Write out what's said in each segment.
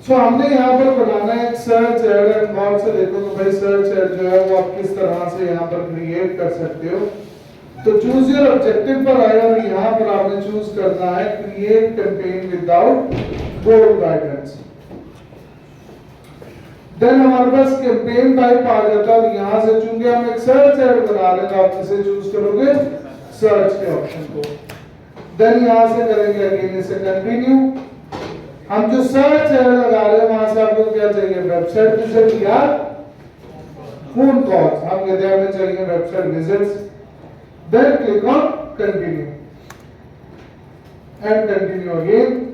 तो हमने यहाँ पर बनाना है एक सर्च एड एंड बहुत से देखो तो भाई सर्च एड जो है वो आप किस तरह से यहाँ पर क्रिएट कर सकते हो। तो चूज योर ऑब्जेक्टिव पर आए और यहाँ पर आपने चूज करना है create campaign without goal guidance. Then हमारे पास कैंपेन टाइप आ जाता है और यहाँ से चूंकि हम एक सर्च एड बना रहे हैं तो आप किसे चूज करोगे, सर्च के ऑप्शन को। देन यहाँ से करेंगे अगेन इसे कंटिन्यू। हम जो सर्च एड लगा रहे हैं वहां से आपको क्या चाहिए, वेबसाइट विजिट या फोन कॉल्स। हम कहते हैं हमें चाहिए website visits. Then click on continue and continue again.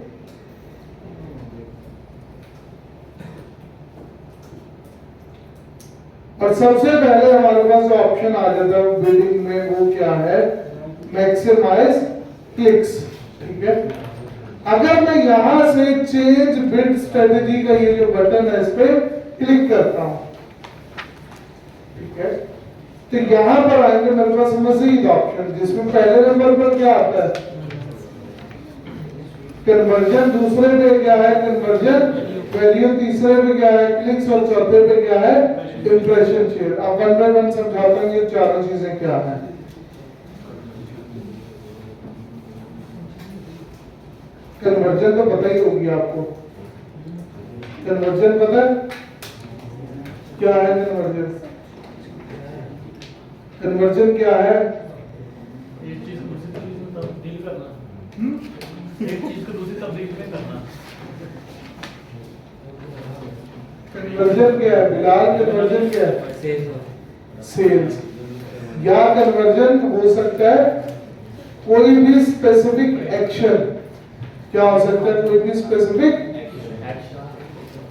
और सबसे पहले हमारे पास जो ऑप्शन आ जाता है बिल्डिंग में वो क्या है, मैक्सिमाइज क्लिक्स। ठीक है, अगर मैं यहां से चेंज बिड स्ट्रेटेजी का ये जो बटन है इस पे क्लिक करता हूं, ठीक है, तो यहां पर आएंगे मेरे पास मजीद ऑप्शन जिसमें पहले नंबर पर क्या आता है कन्वर्जन, दूसरे पे क्या है कन्वर्जन वैल्यू, तीसरे पे क्या है क्लिक्स और चौथे पे क्या है इंप्रेशन शेयर। अब वन बाय वन समझाता हूं ये चारों चीजें क्या है। कन्वर्जन तो पता ही होगी आपको, कन्वर्जन पता है क्या है कन्वर्जन? कन्वर्जन क्या है? एक चीज को दूसरी तरफ तब्दील करना, एक चीज को दूसरी तब्दील में करना। कन्वर्जन क्या है बिलाल? कन्वर्जन क्या है? सेल्स। या कन्वर्जन हो सकता है कोई भी स्पेसिफिक एक्शन। क्या हो सकता है? कोई भी स्पेसिफिक।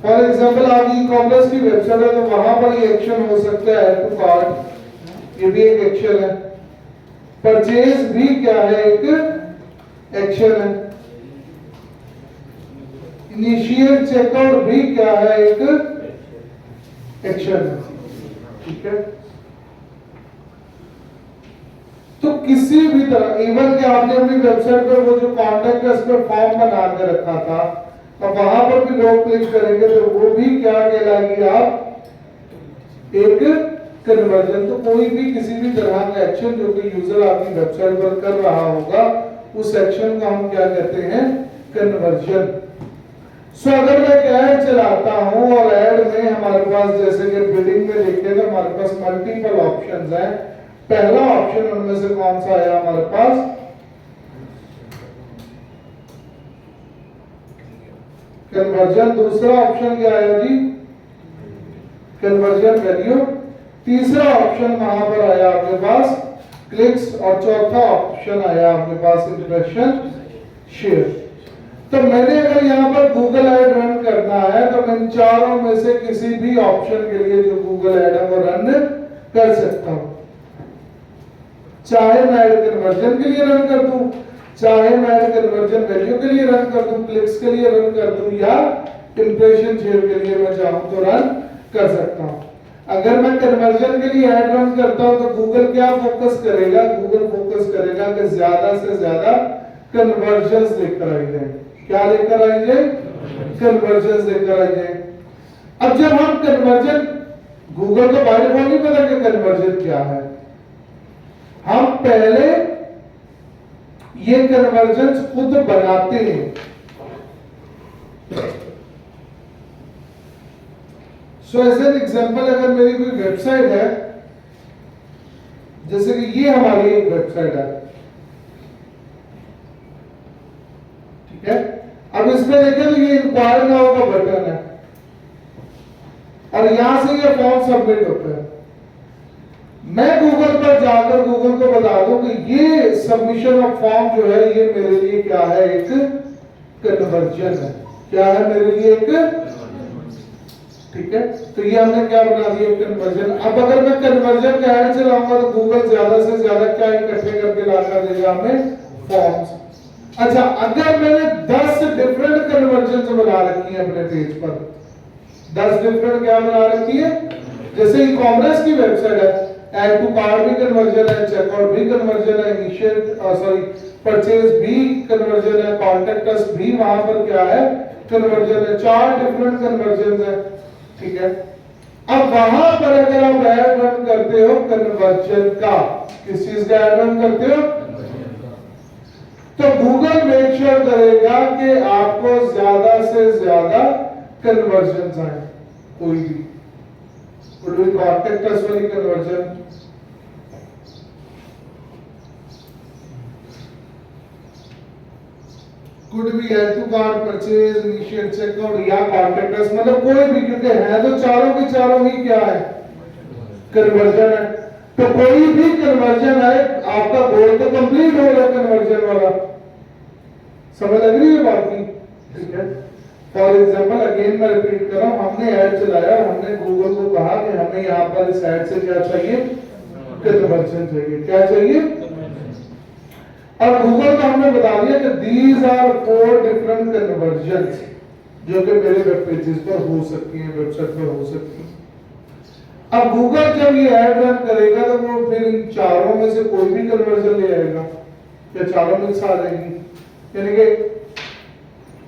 फॉर एग्जांपल आप ई कॉमर्स की वेबसाइट है तो वहां पर ये एक्शन हो सकता है टू कार्ट, ये भी एक एक्शन है। परचेज भी क्या है, एक एक्शन है। इनिशिएट चेकआउट भी क्या है, एक एक्शन है। ठीक है, तो किसी भी तरह इवन कि आपने अपनी वेबसाइट पर वो जो कॉन्टेक्ट है उस पर फॉर्म बना के रखा था और वहां पर भी लोग क्लिक करेंगे तो वो भी क्या कहलाएगी आप, एक कन्वर्जन। तो कोई भी किसी भी तरह का एक्शन जो कि यूजर आपकी वेबसाइट पर कर रहा होगा उस एक्शन को हम क्या कहते हैं, कन्वर्जन। सो अगर मैं एक ऐड चलाता हूं और ऐड में हमारे पास जैसे कि बिलिंग में देखिएगा हमारे पास मल्टीपल ऑप्शंस हैं। पहला ऑप्शन उनमें से कौन सा आया हमारे पास, कन्वर्जन। दूसरा ऑप्शन क्या आया जी, कन्वर्जन वैल्यू। तीसरा ऑप्शन वहां पर आया आपके पास क्लिक्स और चौथा ऑप्शन आया आपके पास इंप्रेशन शेयर। तो मैंने अगर यहाँ पर गूगल ऐड रन करना है तो मैं इन चारों में से किसी भी ऑप्शन के लिए जो गूगल ऐड है वो रन कर सकता हूं। चाहे मैं ऐड कन्वर्जन के लिए रन कर दूं, चाहे मैं ऐड कन्वर्जन वैल्यू के लिए रन कर दूं, क्लिक्स के लिए रन कर दूं या इंप्रेशन शेयर के लिए मैं चाहूं तो रन कर सकता हूं। अगर मैं कन्वर्जन के लिए ऐड रन करता हूं तो गूगल क्या फोकस करेगा, गूगल फोकस करेगा कि ज्यादा से ज्यादा कन्वर्जन्स लेकर आई जाए। क्या लेकर आई जाए, कन्वर्जन्स लेकर आई जाए। अब जब हम कन्वर्जन, गूगल को बाय डिफॉल्ट नहीं पता कि कन्वर्जन क्या है, हम पहले ये कन्वर्जन्स खुद बनाते हैं। सो एज एन एग्जांपल अगर मेरी कोई वेबसाइट है, जैसे कि ये हमारी एक वेबसाइट है, ठीक है, अब इसमें देखें तो ये इंक्वायर नाउ का बटन है और यहां से ये फॉर्म सबमिट होता है। मैं गूगल पर जाकर गूगल को बता दूं कि ये सबमिशन ऑफ फॉर्म जो है ये मेरे लिए क्या है, एक कन्वर्जन है। क्या है मेरे लिए, एक, ठीक है। तो ये हमने क्या बना दिया, कन्वर्जन। अब अगर मैं कन्वर्जन का ऐड चलाऊंगा तो गूगल ज्यादा से ज्यादा क्या इकट्ठे करके लाकर देगा हमें, फॉर्म्स। अच्छा, अगर मैंने 10 डिफरेंट कन्वर्जन बना रखी है अपने पेज पर, 10 डिफरेंट क्या बना रखी है, जैसे ई कॉमर्स की वेबसाइट है, ऐड टू कार्ट भी कन्वर्जन है, चेकआउट भी कन्वर्जन है, इनिशिएट परचेज भी कन्वर्जन है, कॉन्टेक्ट अस भी वहां पर क्या है, कन्वर्जन है, 4 डिफरेंट कन्वर्जन है, ठीक है। अब वहां पर अगर आप ऐड रन करते हो कन्वर्जन का, किस चीज का ऐड रन करते हो, तो गूगल मेक श्योर करेगा कि आपको ज्यादा से ज्यादा कन्वर्जन आए, कोई भी could be contact us वाली conversion, could be add to cart, purchase, initiate checkout या contact us, मतलब कोई भी, क्योंकि है तो चारों के चारों ही क्या है, कन्वर्जन है। तो कोई भी कन्वर्जन है, आपका गोल तो कंप्लीट हो गया कन्वर्जन वाला, समझ लग रही है बात की, ठीक है। फॉर एग्जाम्पल अगेन मैं रिपीट कर रहा हूं, हमने ऐड चलाया, हमने गूगल को कहा कि हमें यहाँ पर इस ऐड से क्या चाहिए, कन्वर्जन चाहिए, क्या चाहिए, और गूगल को हमने बता दिया कि दीज आर 4 डिफरेंट कन्वर्जन जो कि मेरे वेब पेजेस पर हो सकती हैं, वेबसाइट पर हो सकती हैं। अब गूगल जब ये ऐड रन करेगा तो वो फिर इन चारों में से कोई भी कन्वर्जन ले आएगा, या चारों में से आ जाएगी, यानी कि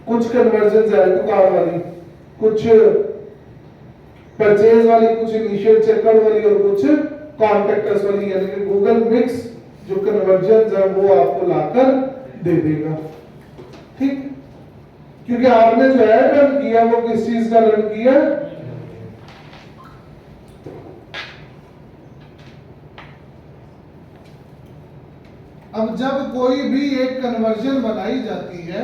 कुछ कन्वर्जन ऐड टू कार्ट वाली, कुछ परचेज वाली, कुछ इनिशियल चेकआउट वाली और कुछ कॉन्टैक्ट अस वाली, यानी कि गूगल मिक्स जो कन्वर्जन है वो आपको लाकर दे देगा, ठीक। क्योंकि आपने जो ऐड रन किया वो किस चीज का रन किया, अब जब कोई भी एक कन्वर्जन बनाई जाती है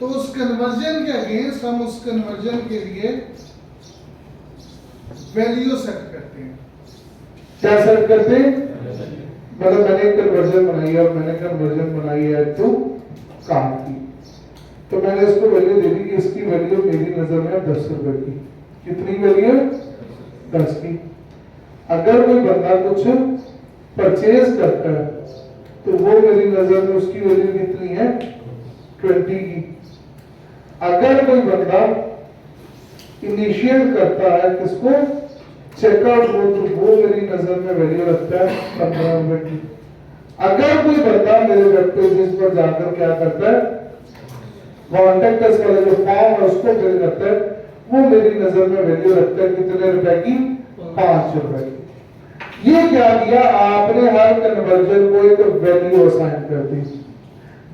तो उस कन्वर्जन के अगेंस्ट हम उस कन्वर्जन के लिए वैल्यू सेट करते हैं। क्या सेट करते हैं, मतलब मैंने एक कन्वर्जन बनाई है और मैंने कन्वर्जन बनाई है टू कार्ट की, तो मैंने इसको वैल्यू दे दी कि इसकी वैल्यू मेरी नजर में 10 रुपए की, कितनी वैल्यू, 10 की। अगर कोई बंदा कुछ परचेज करता है तो वो मेरी नजर में उसकी वैल्यू कितनी है, 20 की। अगर कोई बंदा इनिशिएट करता है किसको, चेकआउट को, तो वो मेरी नजर में वैल्यू रखता है 15 रुपए की। अगर कोई बंदा मेरे वेब पेजेस पर जाकर क्या करता है, कॉन्टैक्ट अस वाला जो फॉर्म है उसको फिल करता है, वो मेरी नजर में वैल्यू रखता है कितने रुपए की, 5 रुपए की। ये क्या किया आपने, हर कन्वर्जन को एक वैल्यू असाइन कर दी।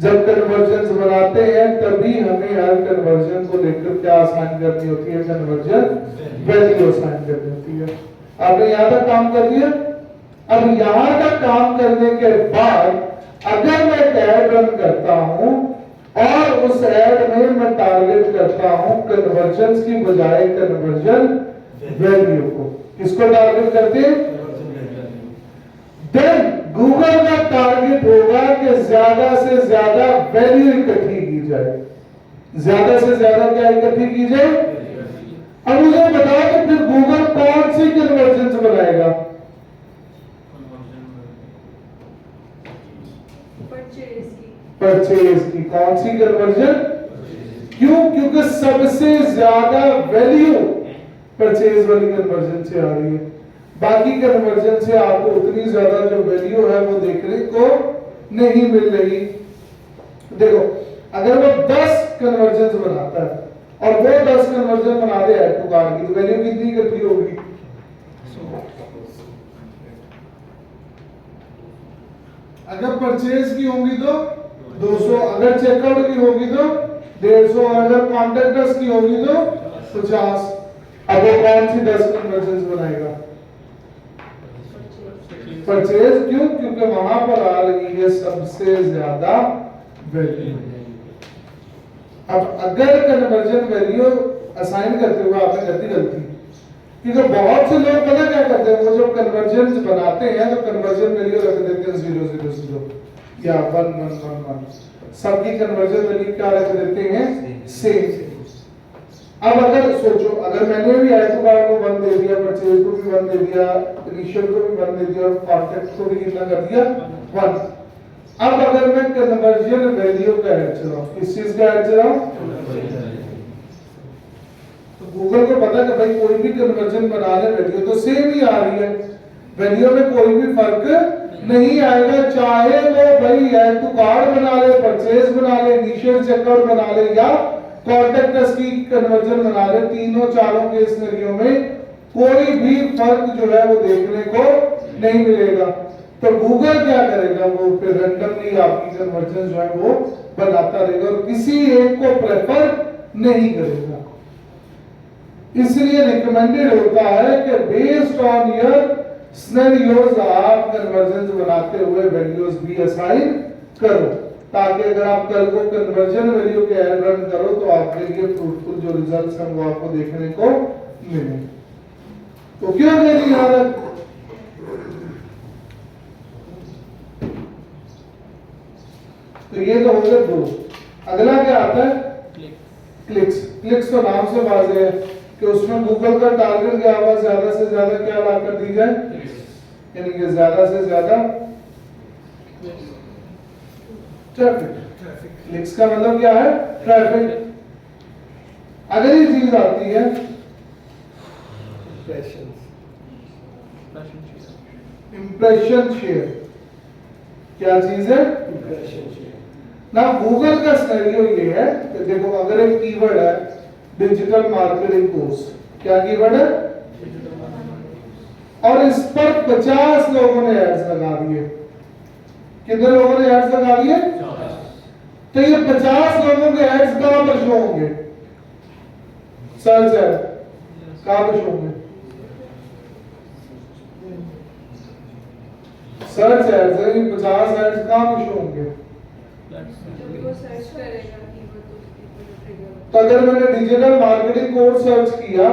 जब कन्वर्जन बनाते हैं तभी हमें हर कन्वर्जन को लेकर क्या असाइन करनी होती है, कन्वर्जन वैल्यू असाइन करनी होती है। आपने यहाँ तक काम कर दिया। अब यहाँ तक काम करने के बाद अगर मैं एक ऐड रन करता हूं और उस ऐड में मैं टारगेट करता हूं कन्वर्जन की बजाय कन्वर्जन वैल्यू को, किसको टारगेट करते हैं, देन गूगल का टारगेट होगा कि ज्यादा से ज्यादा वैल्यू इकट्ठी की जाए, ज्यादा से ज्यादा क्या इकट्ठी की जाए। अब मुझे बताओ कि फिर गूगल कौन सी कन्वर्जन बनाएगा, परचेज की, कौन सी कन्वर्जन, क्यों, क्योंकि सबसे ज्यादा वैल्यू परचेज वाली कन्वर्जन से आ रही है। बाकी कन्वर्जन से आपको उतनी ज्यादा जो वैल्यू है वो देखने को नहीं मिल रही। देखो अगर वो 10 कन्वर्जन बनाता है और वो 10 कन्वर्जन बना दे ऐड टू कार्ट की, तो वैल्यू कितनी इकट्ठी होगी, अगर परचेज की होगी तो 200, अगर चेकआउट की होगी तो 150, अगर कॉन्टैक्ट अस की होगी तो 50। अब वो कौन सी 10 कन्वर्जन बनाएगा, परचेज, क्यों, क्योंकि वहां पर आ रही है सबसे ज्यादा वैल्यू। अब अगर कन्वर्जन वैल्यू असाइन करते हुए आपने कर दी गलती, क्योंकि बहुत से लोग पता क्या करते हैं, वो जब कन्वर्जन बनाते हैं तो कन्वर्जन वैल्यू रख देते हैं 000 या 1111, सबकी कन्वर्जन वैल्यू क्या रख देते हैं, सेम। अब अगर सोचो, अगर मैंने भी ऐड टू कार्ट को 1 दे दिया, परचेज को भी 1 दे दिया, इनिशियल को भी 1 दे दिया और कॉन्टैक्ट को भी कितना कर दिया, 1। अब अगर मैं कन्वर्जन वैल्यू का ऐड चलाऊं, किस चीज का ऐड चलाऊं, तो गूगल को पता है कि भाई कोई भी कन्वर्जन बना ले वैल्यू तो सेम ही आ रही है, वैल्यू में कोई भी फर्क नहीं आएगा, चाहे वो भाई ऐड टू कार्ट बना ले, परचेज बना ले, इनिशियल चेकआउट बना ले या कॉन्टेक्ट अस की कन्वर्जन बना ले, तीनों चारों के सिनेरियो में कोई भी फर्क जो है वो देखने को नहीं मिलेगा। तो गूगल क्या करेगा, वो फिर रैंडमली आपकी कन्वर्जन जो है वो बनाता रहेगा और किसी एक को प्रेफर नहीं करेगा। इसलिए रिकमेंडेड होता है कि बेस्ड ऑन योर सिनेरियोज आप कन्वर्जन बनाते हुए वैल्यूज भी असाइन करो, ताकि अगर आप कल को कन्वर्जन वैल्यू के ऐड रन करो तो आपके लिए फ्रूटफुल जो रिजल्ट्स हैं वो आपको देखने को मिले। तो क्यों मेरी हालत, तो ये तो हो गए दो। अगला क्या आता है, क्लिक्स। क्लिक्स तो नाम से वाज़ेह है कि उसमें गूगल का टारगेट क्या हुआ, ज्यादा से ज्यादा क्या ला कर दी जाए, यानी कि ज्यादा से ज्यादा ट्रैफिक। क्लिक्स का मतलब क्या है, ट्रैफिक। अगर ये चीज आती है इंप्रेशन शेयर, क्या चीज है, इंप्रेशन शेयर ना। गूगल का सिनेरियो ये है कि देखो अगर एक कीवर्ड है डिजिटल मार्केटिंग कोर्स, क्या कीवर्ड है, और इस पर 50 लोगों ने एड्स लगा दिए। कितने लोगों ने एड्स लगा दिए, तो ये 50 लोगों के एड्स कहां पर शो होंगे, सर्च एड कहां पर शो होंगे, सर्च एड्स है, 50 एड्स कहां पर शो होंगे। तो अगर मैंने डिजिटल मार्केटिंग कोर्स सर्च किया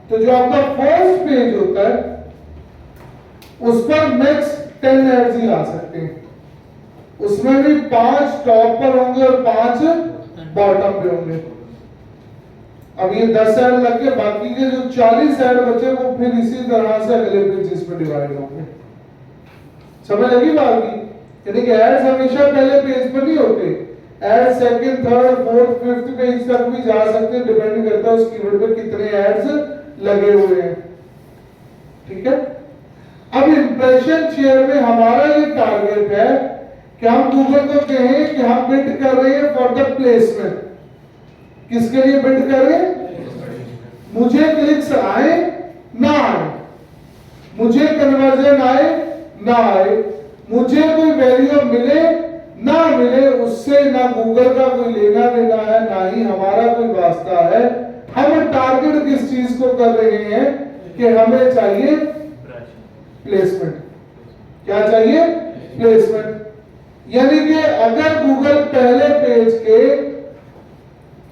तो जो आपका फर्स्ट पेज होता है उस पर मैक्स 10 एड्स ही आ सकते हैं, उसमें भी 5 टॉप पर होंगे और 5 बॉटम पे होंगे। अब ये 10 ऐड लग के बाकी के जो 40 ऐड बचे वो फिर इसी तरह से अगले पेजेस पे डिवाइड होंगे। समझ लगी बात की, यानी कि एड्स हमेशा पहले पेज पर नहीं होते, Ed second, third, fourth, fifth page तक भी जा सकते हैं, डिपेंड करता है उस कीवर्ड पे कितने एड्स लगे हुए हैं। ठीक है, अब इंप्रेशन शेयर में हमारा ये टारगेट है कि हम गूगल को कहें कि हम बिड कर रहे हैं फॉर द प्लेसमेंट। किसके लिए बिड कर रहे हैं, मुझे क्लिक्स आए ना आए, मुझे कन्वर्जन आए ना आए, मुझे कोई वैल्यू मिले ना मिले, उससे ना गूगल का कोई लेना देना है ना ही हमारा कोई वास्ता है। हम टारगेट किस चीज को कर रहे हैं कि हमें चाहिए प्लेसमेंट। क्या चाहिए, प्लेसमेंट। यानी कि अगर गूगल पहले पेज के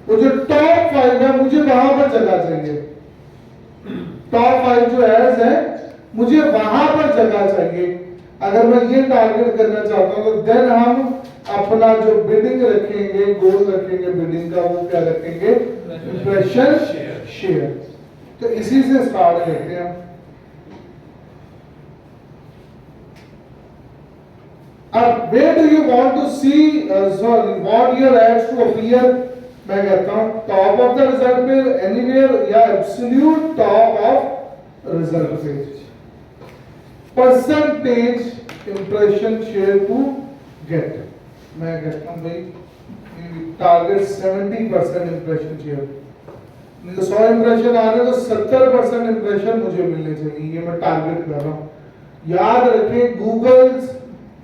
वो जो टॉप 5 है मुझे वहां पर जगह चाहिए, टॉप 5 जो एड्स है मुझे वहां पर जगह चाहिए। अगर मैं ये टारगेट करना चाहता हूं तो देन हम अपना जो बिडिंग रखेंगे, गोल रखेंगे बिडिंग का, वो क्या रखेंगे, इंप्रेशन शेयर। तो इसी से स्टार्ट करते हैं। अब where do you want to see, want your ads to appear? मैं कहता हूं टॉप ऑफ द रिजल्ट पे, एनीवेयर या absolute top of result page. Percentage impression share to get, मैं कहता हूं भाई टारगेट 70% इंप्रेशन शेयर। 100 इंप्रेशन आ रहे तो 70% इंप्रेशन मुझे मिलने चाहिए, ये मैं टारगेट कर रहा हूं। याद रखें Google's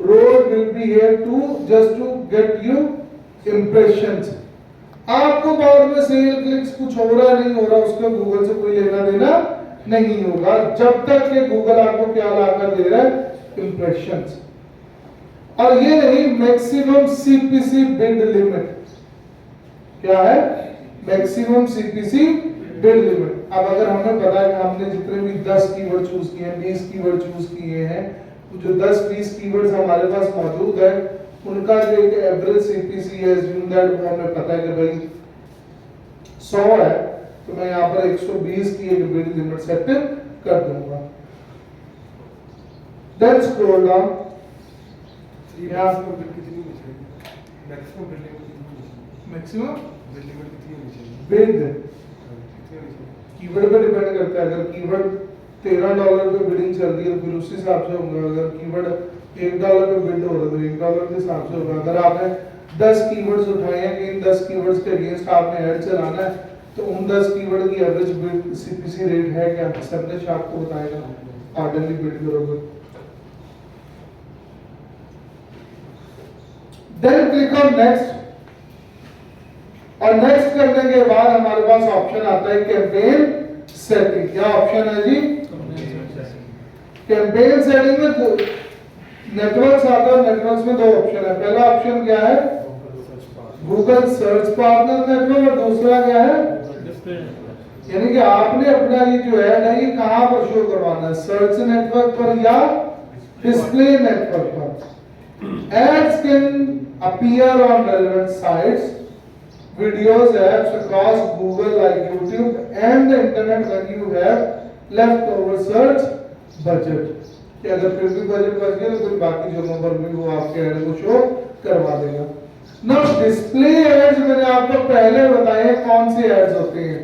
role will be here to just to get you impressions. आपको बाद में सेल क्लिक्स कुछ हो रहा नहीं हो रहा उसका गूगल से कोई लेना देना नहीं होगा, जब तक कि गूगल आपको क्या लाकर दे रहा है, इंप्रेशंस। और ये नहीं मैक्सिमम सीपीसी बिड लिमिट, क्या है, मैक्सिमम सीपीसी बिड लिमिट। अब अगर हमें पता है कि हमने जितने भी 10 कीवर्ड चूज किए हैं, 20 कीवर्ड चूज किए हैं, जो 10-20 कीवर्ड्स हमारे पास मौजूद है उनका जो एक एवरेज सीपीसी है, assume that वो हमें पता है कि भाई 100 है, तो मैं यहाँ पर 120 की एक बिड लिमिट सेट कर दूंगा। देन स्क्रॉल डाउन, यहाँ कितनी maximum bid limit, maximum bid limit कितनी होनी चाहिए, बिड कितनी होनी चाहिए, कीवर्ड पे डिपेंड करता है। अगर कीवर्ड $13 पे बिडिंग चल रही है फिर उस हिसाब से होगा, अगर कीवर्ड $1 पे बिड हो रहा है तो $1 के हिसाब से होगा। अगर आपने 10 कीवर्ड्स उठाए हैं कि इन 10 कीवर्ड्स के अगेंस्ट आपने ऐड चलाना है, तो उन 10 कीवर्ड की एवरेज बिड सीपीसी रेट है क्या, सर्च आपको बताएगा, ऑर्डरली बिड करोगे। देन क्लिक ऑन नेक्स्ट, और नेक्स्ट करने के बाद हमारे पास ऑप्शन आता है कैंपेन सेटिंग। क्या ऑप्शन है जी? कैंपेन सेटिंग में नेटवर्क्स आता है, नेटवर्क्स में 2 ऑप्शन है। पहला ऑप्शन क्या है? गूगल सर्च पार्टनर नेटवर्क, और दूसरा क्या है? यानी कि आपने अपना ये जो ऐड है ये कहां पर शो करवाना है, सर्च नेटवर्क पर या डिस्प्ले नेटवर्क पर। Ads can appear on relevant sites, videos, apps across Google like YouTube and the internet when you have leftover search budget। कि अगर फिर भी बजट बच गया तो फिर बाकी जगहों पर भी वो आपके ऐड को शो करवा देगा। ना डिस्प्ले एड्स मैंने आपको पहले बताए कौन से एड्स होते हैं,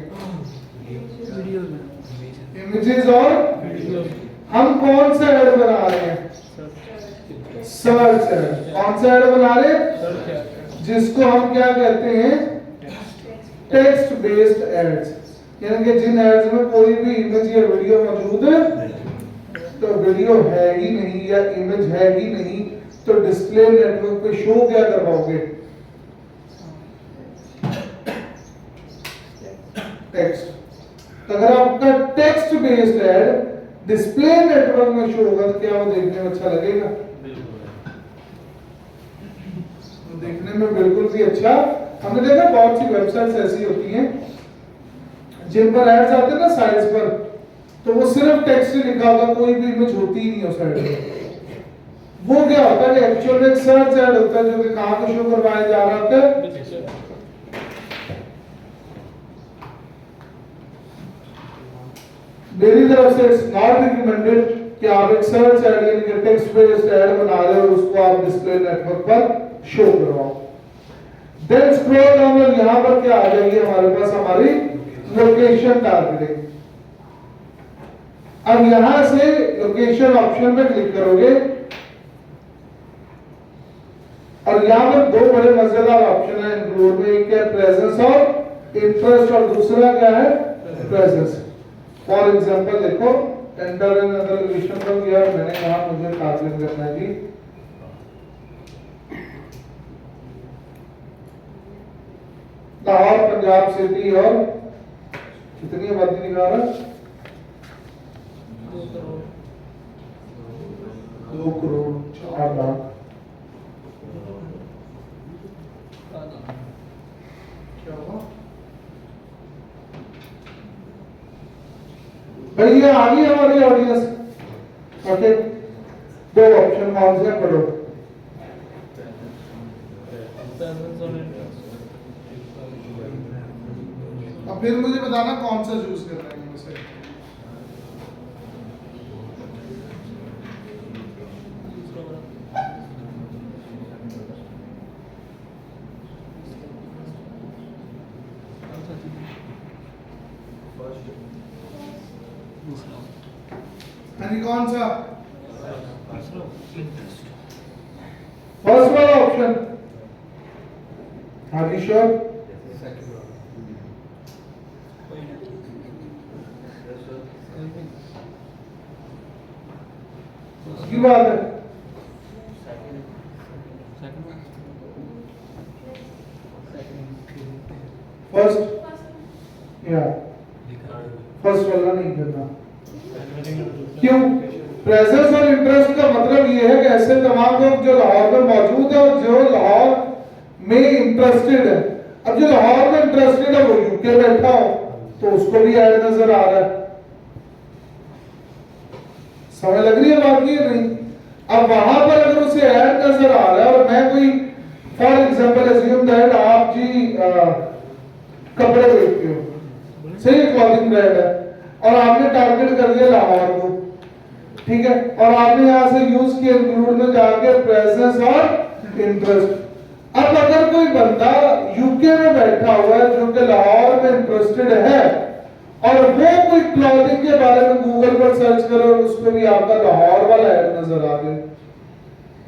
इमेजेस और हम कौन सा ऐड बना रहे हैं? Search add. कौन सा ऐड बना रहे हैं? जिसको हम क्या कहते हैं? Text based ads. यानी कि जिन एड्स में कोई भी इमेज या वीडियो मौजूद है, तो वीडियो है ही नहीं या इमेज है ही नहीं, तो डिस्प्ले नेटवर्क पे शो क्या करवाओगे? टेक्स्ट। अगर आपका text based add display network में शो होगा तो क्या वो देखने में अच्छा लगेगा? देखने में बिल्कुल भी अच्छा। हमने देखा बहुत सी वेबसाइट्स ऐसी होती हैं जिन पर एड्स आते हैं ना साइट्स पर, तो वो सिर्फ टेक्स्ट ही लिखा होगा, कोई भी इमेज होती ही नहीं उस साइट पे। वो क्या होता है कि एक्चुअल में एक सर्च ऐड होता है जो कि कहां पे शो करवाया जा रहा होता है? मेरी तरफ से इट्स नॉट रिकमेंडेड कि आप एक सर्च ऐड यानी कि टेक्स्ट बेस्ड ऐड बना रहे हो और उसको आप डिस्प्ले नेटवर्क पर शो करवाओ। देन स्क्रॉल डाउन, और यहां पर क्या आ जाएगी हमारे पास? हमारी लोकेशन टारगेटिंग। अब यहां से लोकेशन ऑप्शन पे क्लिक करोगे और यहां पर 2 बड़े मजेदार ऑप्शन है इंक्लूड में, एक है प्रेजेंस और इंटरेस्ट और दूसरा क्या है? प्रेजेंस। फॉर एग्जांपल देखो, एंटर इन अदर लोकेशन पर गया, मैंने कहा मुझे टारगेट करना है जी लाहौर पंजाब सिटी, और कितनी आबादी दिखा रहा है? 2 करोड़ 4 लाख। क्या हुआ भाई? ये आ गई हमारी ऑडियंस। ओके, 2 ऑप्शन कौन से पढ़ो? अब फिर मुझे बताना कौन सा चूज करना है इनमें से। यानी कौन सा? फर्स्ट वाला ऑप्शन। Are you sure? की बात है। फर्स्ट या फर्स्ट वाला नहीं करना। क्यों? प्रेजेंस और इंटरेस्ट का मतलब ये है कि ऐसे तमाम लोग जो लाहौर में मौजूद है और जो लाहौर में इंटरेस्टेड है, अब जो लाहौर में इंटरेस्टेड है वो यूके बैठा हो तो उसको भी ऐड नजर आ रहा है। समझ लग रही है बात? ये नहीं। अब वहां पर अगर उसे ऐड नजर आ रहा है और मैं कोई फॉर एग्जांपल अज्यूम दैट आप जी कपड़े बेचते हो, सही क्लॉथिंग ब्रांड है, और आपने टारगेट कर दिया लाहौर को, ठीक है, और आपने यहां से यूज किया इंक्लूड में जाके प्रेजेंस और इंटरेस्ट। अब अगर कोई बंदा यूके में बैठा हुआ है जो कि लाहौर में इंटरेस्टेड है और वो कोई क्लॉथिंग के बारे में गूगल पर सर्च करे और उसमें भी आपका लाहौर वाला ऐड नजर आ जाए,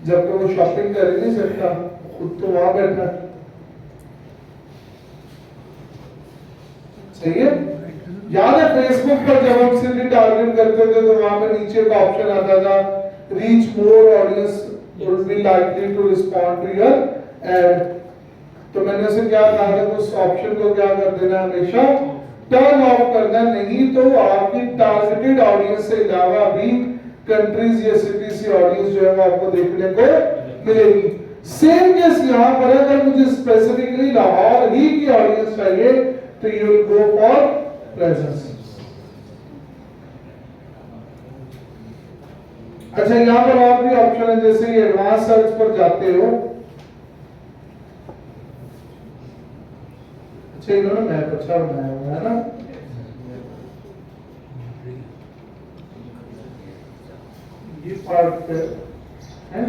जबकि वो शॉपिंग कर ही नहीं सकता, खुद तो वहां बैठा है, सही है। याद है फेसबुक पर जब हम सिटी टारगेट करते थे तो वहां पे नीचे का ऑप्शन आता था reach more audience would be likely to respond to your ad। तो मैंने उसे क्या कहा था, उस ऑप्शन को क्या कर देना, हमेशा टर्न ऑफ करना, नहीं तो आपकी टारगेटेड ऑडियंस से अलावा भी कंट्रीज या सिटीज की ऑडियंस जो है वो आपको देखने को मिलेगी। सेम केस यहाँ पर है, अगर मुझे स्पेसिफिकली लाहौर ही की ऑडियंस चाहिए तो you will go for presence. अच्छा, यहाँ पर और भी ऑप्शन है, जैसे ये एडवांस सर्च पर जाते हो। अच्छा, इन्होंने मैप अच्छा बनाया हुआ है ना, ये पार्ट पे है।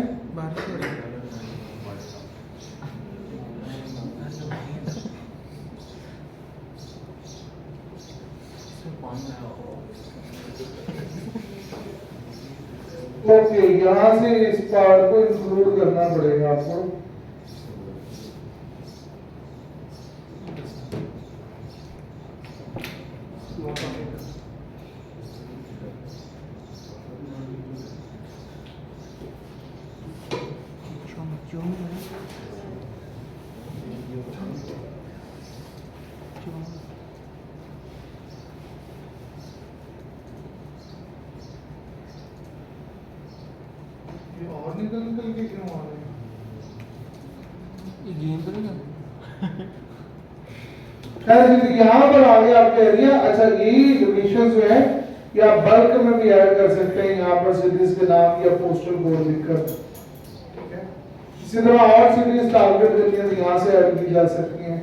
ओके, यहाँ से इस पार्ट को इंक्लूड करना पड़ेगा आपको। ये और निकल निकल के क्यों आ रहे हैं? ये गेम तो नहीं खैर, यहाँ पर आगे आपका एरिया। अच्छा, यही लोकेशन जो है ये आप बल्क में भी ऐड कर सकते हैं, यहाँ पर सिटीज के नाम या पोस्टल कोड लिखकर, ठीक है। इसी तरह और सिटीज टारगेट करनी है तो यहाँ से ऐड की जा सकती हैं।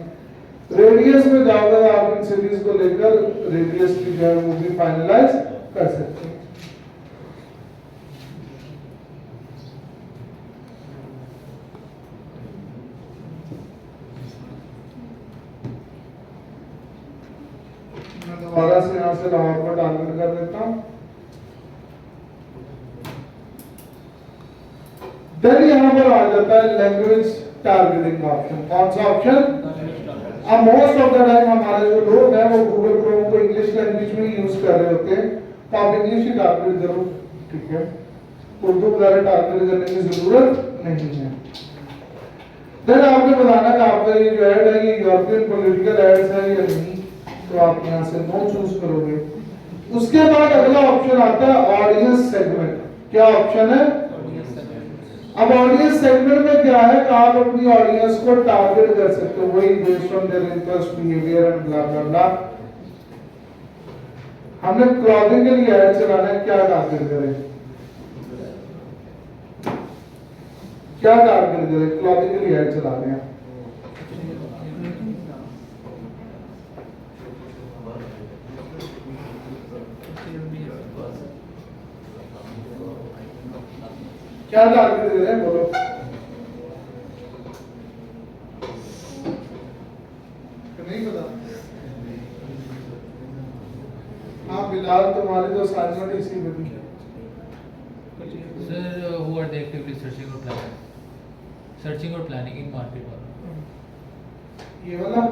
रेडियस में जाओगे तो आप इन सिटीज को लेकर रेडियस की जो है वो भी फाइनलाइज कर सकते हैं। मैं दोबारा से यहाँ से लाहौर पर टारगेट कर देता हूँ। देन यहाँ पर आ जाता है लैंग्वेज टारगेटिंग ऑप्शन। कौन सा ऑप्शन? अब मोस्ट ऑफ द टाइम हमारे जो लोग हैं वो गूगल क्रोम को इंग्लिश लैंग्वेज में यूज कर रहे होते हैं, तो आप इंग्लिश ही टारगेट करो, ठीक है। उर्दू वगैरह टारगेट करने की जरूरत नहीं है। देन आपने बताना कि आपका ये जो ऐड है ये यूरोपियन पॉलिटिकल एड्स है या नहीं, तो आप यहाँ से नो चूज करोगे। उसके बाद अगला ऑप्शन आता है ऑडियंस सेगमेंट। क्या ऑप्शन है? अब ऑडियंस सेगमेंट में क्या है कि आप अपनी ऑडियंस को टारगेट कर सकते हो, वही based on their interest, behaviour and blah blah blah. हमने क्लॉथिंग के लिए ऐड चलाना है, क्या टारगेट करें? क्या टारगेट करें? क्लॉथिंग के लिए ऐड चलाने हैं। क्या टारगेट दे रहे हैं, बोलो। नहीं पता? हाँ बिलाल, तुम्हारी तो असाइनमेंट इसी में भी है। Sir, who are they actively searching or planning? Searching or planning in market वाला? ये वाला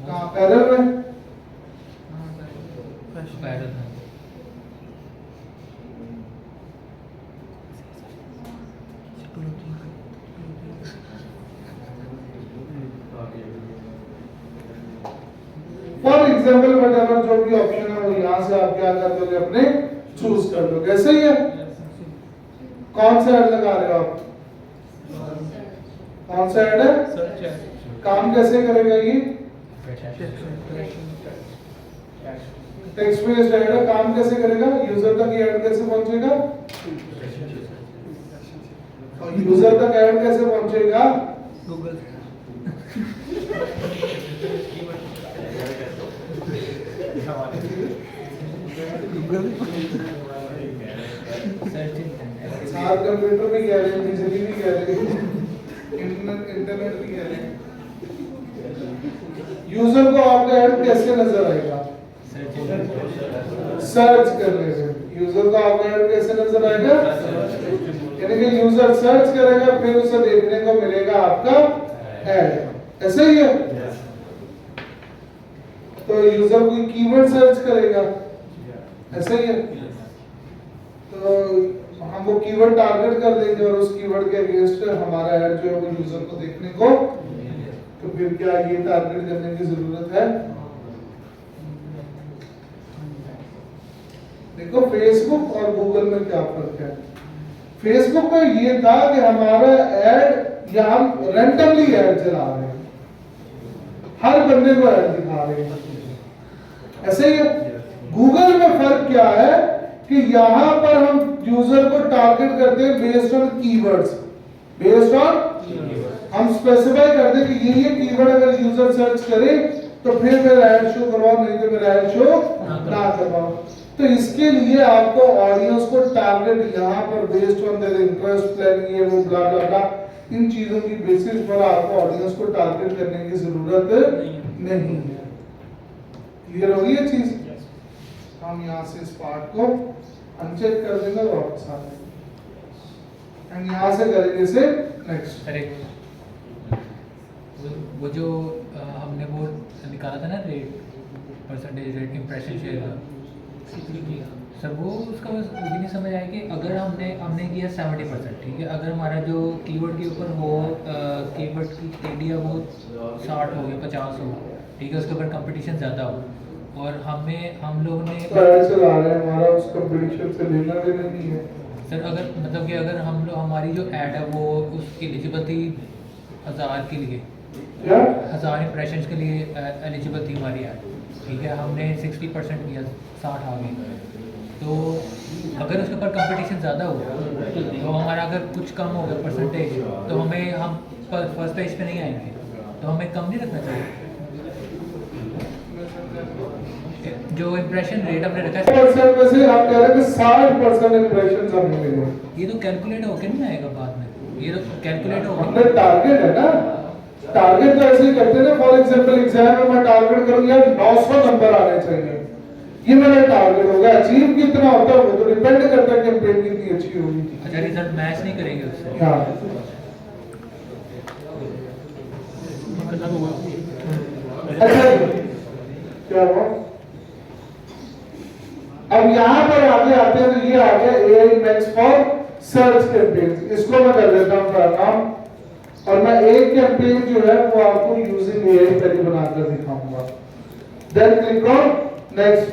कहाँ पैरल में? पैरल है। फॉर एग्जाम्पल वटेवर जो भी ऑप्शन है वो यहाँ से आप क्या कर दोगे, अपने चूज कर दोगे। ऐसे ही है। कौन सा ऐड लगा रहे हो आप? कौन सा ऐड है? सर्च है। काम कैसे करेगा ये? टेक्स्ट बेस्ड ऐड है, काम कैसे करेगा? यूजर तक ये ऐड कैसे पहुंचेगा? और यूजर तक ऐड कैसे पहुंचेगा? गूगल। सार कंप्यूटर भी कह रहे हैं, बिजली भी कह रहे हैं, इंटरनेट भी कह रहे हैं। यूजर को आपका ऐड कैसे नजर आएगा? सर्च करने से। यूजर को आपका ऐड कैसे नजर आएगा? यानी कि यूजर सर्च करेगा फिर उसे देखने को मिलेगा आपका ऐड, ऐसा ही है। तो यूजर कोई कीवर्ड सर्च करेगा, ऐसा ही है। तो हम वो कीवर्ड टारगेट कर देंगे और उस कीवर्ड के अगेंस्ट हमारा ऐड जो है वो यूजर को देखने को, तो फिर क्या ये टारगेट करने की जरूरत है? देखो फेसबुक और गूगल में क्या फर्क है। फेसबुक में ये था कि हमारा ऐड या हम रैंडमली ऐड चला रहे हैं, हर बंदे को ऐड दिखा रहे हैं, ऐसे ही है। गूगल में फर्क क्या है कि यहां पर हम यूजर को टारगेट करते हैं based on keywords, based on हम स्पेसिफाई करते हैं कि ये कीवर्ड अगर यूजर सर्च करे तो फिर मेरा ऐड शो करवाओ, नहीं तो मेरा ऐड शो ना करवाओ। तो इसके लिए आपको ऑडियंस को टारगेट यहाँ पर based on their interest plan ये वो ब्ला ब्ला ब्ला इन चीजों की बेसिस पर आपको ऑडियंस को टारगेट करने की जरूरत नहीं है। क्लियर होगी ये चीज? हम यहाँ से इस पार्ट को अनचेक कर देंगे और वापस आ जाएंगे एंड यहाँ से करेंगे से नेक्स्ट। करेक्ट। वो जो हमने वो निकाला था ना rate, percentage rate impression share का, सर वो उसका बस मुझे नहीं समझ आया कि अगर हमने किया 70%, ठीक है, अगर हमारा जो कीवर्ड के ऊपर हो कीवर्ड की एरिया वो 60 हो गया 50 हो, ठीक है, उसके ऊपर कंपटीशन ज़्यादा हो और हम लोगों ने चला रहे हैं हमारा उस कंपटीशन से लेना देना नहीं है सर। अगर मतलब कि अगर हमारी जो ऐड है वो उस एलिजिबल थी 1000 के लिए, क्या 1000 इम्प्रेशंस के लिए एलिजिबल थी हमारी ऐड, ठीक है, हमने 60% किया, 60 आ गए, तो अगर उसके ऊपर कंपटीशन ज़्यादा हुआ तो हमारा अगर कुछ कम हो गया परसेंटेज तो हम फर्स्ट पेज पे नहीं आएंगे, तो हमें कम नहीं रखना चाहिए। जो इम्प्रेशन रेट हमने रखा है परसेंट में से आप कह रहे हैं कि 60% इंप्रेशंस हमें मिले, ये तो कैलकुलेट होकर नहीं आएगा बाद में, ये तो कैलकुलेट हमने होकर टारगेट है ना, टारगेट तो ऐसे ही करते हैं ना। फॉर एग्जांपल एग्जाम में मैं टारगेट करूंगा 900 नंबर आने चाहिए, ये मेरा टारगेट होगा। अचीव कितना होता है वो तो डिपेंड करता है कैंपेन कितनी अच्छी होगी। अच्छा रिजल्ट मैच नहीं करेंगे उससे। हाँ अच्छा क्या हुआ? अब यहाँ पर आगे आते हैं तो ये आ गया AI Max for search campaign. इसको मैं कर देता हूँ नाम और मैं एक कैंपेन जो है वो आपको यूजिंग AI पहले बनाकर दिखाऊंगा। Then click on next.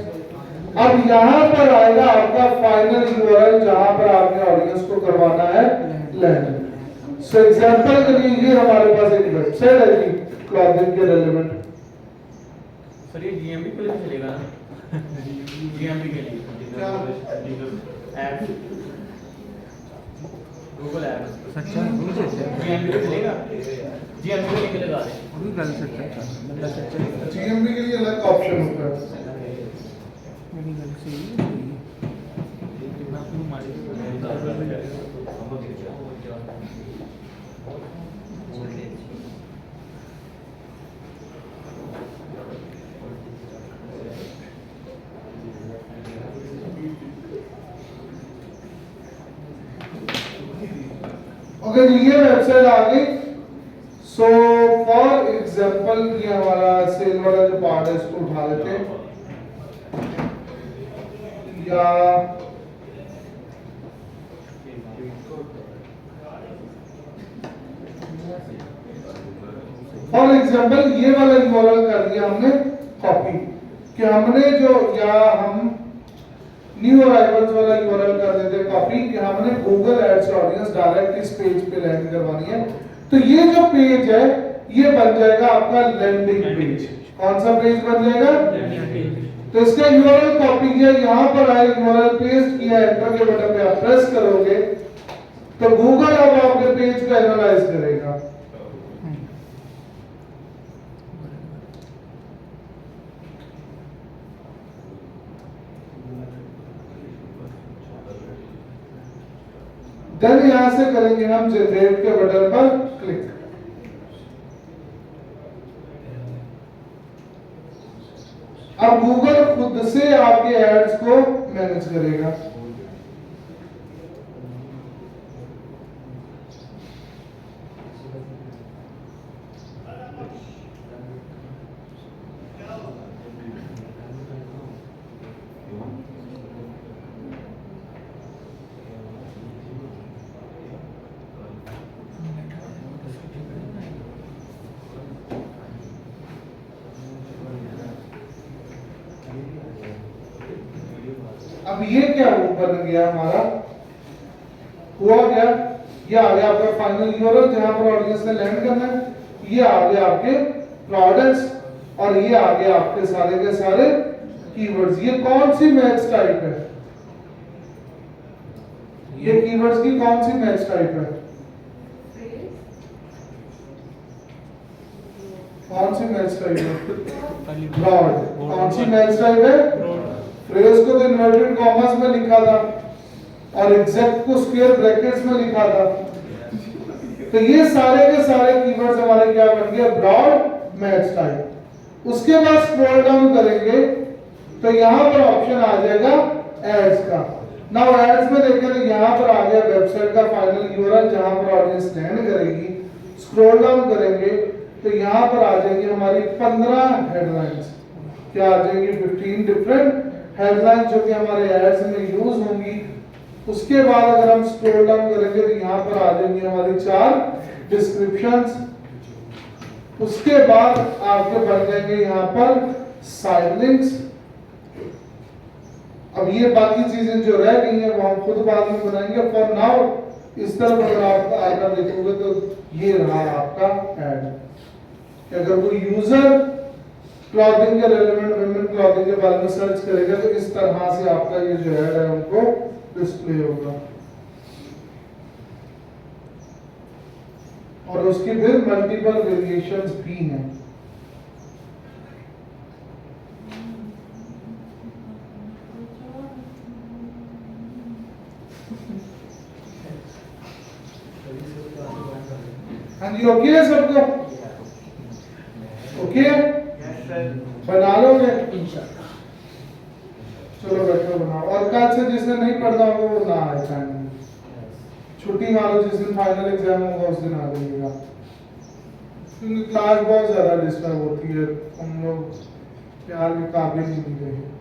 अब यहाँ पर आएगा आपका फाइनल URL जहां पर आपने ऑडियंस को करवाना है लैंड। सो एग्जांपल के लिए ये हमारे पास एक वेबसाइट है जी क्लॉथिंग के रेलेवेंट। सर ये GMB के लिए चलेगा ना? GMB के लिए क्या? ऐप गूगल ऐप सच्चा GMB पे चलेगा? GMB के लिए लगा दे। अभी गल सच्चा बंदा सच्चा GMB के लिए अलग ऑप्शन होता है। मेरी गल सही है। ओके जी ये वेबसाइट आ गई। सो फॉर एग्जांपल ये हमारा सेल वाला जो पार्ट है इसको उठा लेते हैं या फॉर एग्जांपल ये वाला यूआरएल कर दिया हमने कॉपी कि हमने जो या हम न्यू अराइवल्स वाला यूआरएल कर देते हैं कॉपी कि हमने गूगल एड्स ऑडियंस डायरेक्ट इस पेज पे लैंड करवानी है। तो ये जो पेज है ये बन जाएगा आपका लैंडिंग पेज। कौन सा पेज बन जाएगा? तो इसका यूआरएल कॉपी किया, यहां पर आए यूआरएल पेस्ट किया, एंटर के बटन पे आप प्रेस करोगे तो गूगल अब आपके पेज को एनालाइज करेगा। देन यहां से करेंगे हम जनरेट के बटन पर क्लिक। अब गूगल खुद से आपके एड्स को मैनेज करेगा। अब ये क्या बन गया हमारा, हुआ क्या, ये आ गया आपका फाइनल यूआरएल जहां पर ऑडियंस ने लैंड करना है, ये आ गया आपके प्रोडक्ट्स, और ये आ गया आपके सारे के सारे कीवर्ड्स। ये कौन सी मैच टाइप है, ये कीवर्ड्स की कौन सी मैच टाइप है, कौन सी मैच टाइप है, ब्रॉड। कौन सी मैच टाइप है, फ्रेज को तो इन्वर्टेड कॉमास में लिखा था और एग्जैक्ट को स्क्वायर ब्रैकेट्स में लिखा था। तो ये सारे के सारे कीवर्ड्स हमारे क्या बन गए, ब्रॉड मैच टाइप। उसके बाद स्क्रॉल डाउन करेंगे तो यहां पर ऑप्शन आ जाएगा एड्स का। नाउ एड्स में देखें तो यहां पर आ गया वेबसाइट का फाइनल यूआरएल जहां पर ऑडियंस लैंड करेगी। स्क्रॉल डाउन करेंगे तो यहां पर आ जाएंगी हमारी 15 हेडलाइंस, क्या आ जाएंगी 15 डिफरेंट हेडलाइंस जो कि हमारे एड्स में यूज होंगी। उसके बाद अगर हम स्क्रॉल डाउन करेंगे तो यहाँ पर आ जाएंगी हमारी 4 डिस्क्रिप्शंस। उसके बाद आपके बन जाएंगे यहाँ पर साइड लिंक्स। अब ये बाकी चीजें जो रह गई हैं वो हम खुद बाद में बनाएंगे। फॉर नाउ इस तरफ अगर आप आकर देखोगे तो ये रहा आपका ऐड। अगर कोई यूजर क्लॉथिंग के रेलेवेंट वुमेन क्लॉथिंग के बारे में सर्च करेगा तो इस तरह से आपका ये जो ऐड है उनको डिस्प्ले होगा। और उसकी फिर मल्टीपल वेरिएशंस भी हैं। हाँ जी, ओके है सबको, ओके बना लोगे, चलो बैठो बनाओ। और कल से जिसने नहीं पढ़ना होगा वो ना आए टाइम में, छुट्टी मारो, जिस दिन फाइनल एग्जाम होगा उस दिन आ जाइएगा, क्योंकि क्लास बहुत ज्यादा डिस्टर्ब होती है, हम लोग प्यार के काबिल नहीं रहे।